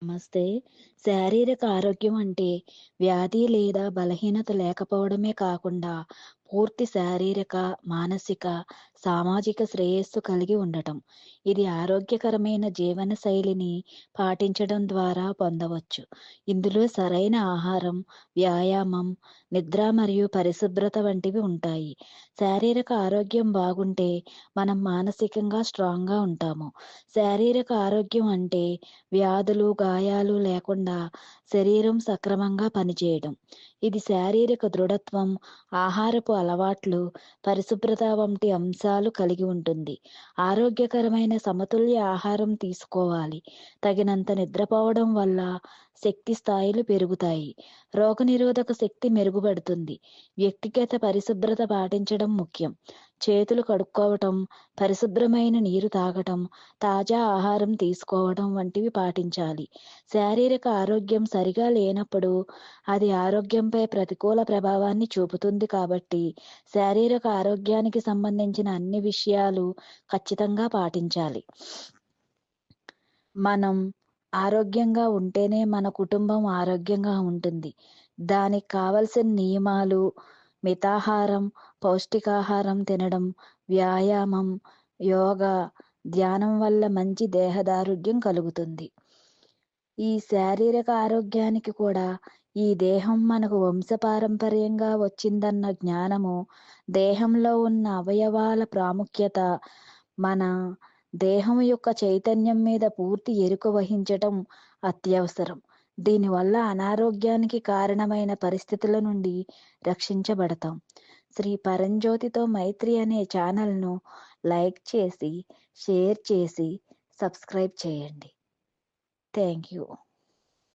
నమస్తే. శారీరక ఆరోగ్యం అంటే వ్యాధి లేదా బలహీనత లేకపోవడమే కాకుండా పూర్తి శారీరక, మానసిక, సామాజిక శ్రేయస్సు కలిగి ఉండటం. ఇది ఆరోగ్యకరమైన జీవనశైలిని పాటించడం ద్వారా పొందవచ్చు. ఇందులో సరైన ఆహారం, వ్యాయామం, నిద్ర మరియు పరిశుభ్రత వంటివి ఉంటాయి. శారీరక ఆరోగ్యం బాగుంటే మనం మానసికంగా స్ట్రాంగ్‌గా ఉంటాము. శారీరక ఆరోగ్యం అంటే వ్యాధులు, గాయాలు లేకుండా శరీరం సక్రమంగా పనిచేయడం. ఇది శారీరక దృఢత్వం, ఆహారపు అలవాట్లు, పరిశుభ్రత వంటి అంశాలు కలిగి ఉంటుంది. ఆరోగ్యకరమైన సమతుల్య ఆహారం తీసుకోవాలి. తగినంత నిద్రపోవడం వల్ల శక్తి స్థాయిలు పెరుగుతాయి. రోగనిరోధక శక్తి మెరుగుపడుతుంది. వ్యక్తిగత పరిశుభ్రత పాటించడం ముఖ్యం. చేతులు కడుక్కోవటం, పరిశుభ్రమైన నీరు తాగటం, తాజా ఆహారం తీసుకోవడం వంటివి పాటించాలి. శారీరక ఆరోగ్యం సరిగా లేనప్పుడు అది ఆరోగ్యంపై ప్రతికూల ప్రభావాన్ని చూపుతుంది కాబట్టి శారీరక ఆరోగ్యానికి సంబంధించిన అన్ని విషయాలు ఖచ్చితంగా పాటించాలి. మనం ఆరోగ్యంగా ఉంటేనే మన కుటుంబం ఆరోగ్యంగా ఉంటుంది. దానికి కావలసిన నియమాలు, మితాహారం, పౌష్టికాహారం తినడం, వ్యాయామం, యోగా, ధ్యానం వల్ల మంచి దేహదారుఢ్యం కలుగుతుంది. ఈ శారీరక ఆరోగ్యానికి కూడా ఈ దేహం మనకు వంశపారంపర్యంగా వచ్చిందన్న జ్ఞానము, దేహంలో ఉన్న అవయవాల ప్రాముఖ్యత, మన దేహం యొక్క చైతన్యం మీద పూర్తి ఎరుక వహించటం అత్యవసరం. దీనివల్ల అనారోగ్యానికి కారణమైన పరిస్థితుల నుండి రక్షించబడతాం. శ్రీ పరంజ్యోతితో మైత్రి అనే ఛానల్‌ను లైక్ చేసి, షేర్ చేసి, సబ్స్క్రైబ్ చేయండి. Thank you.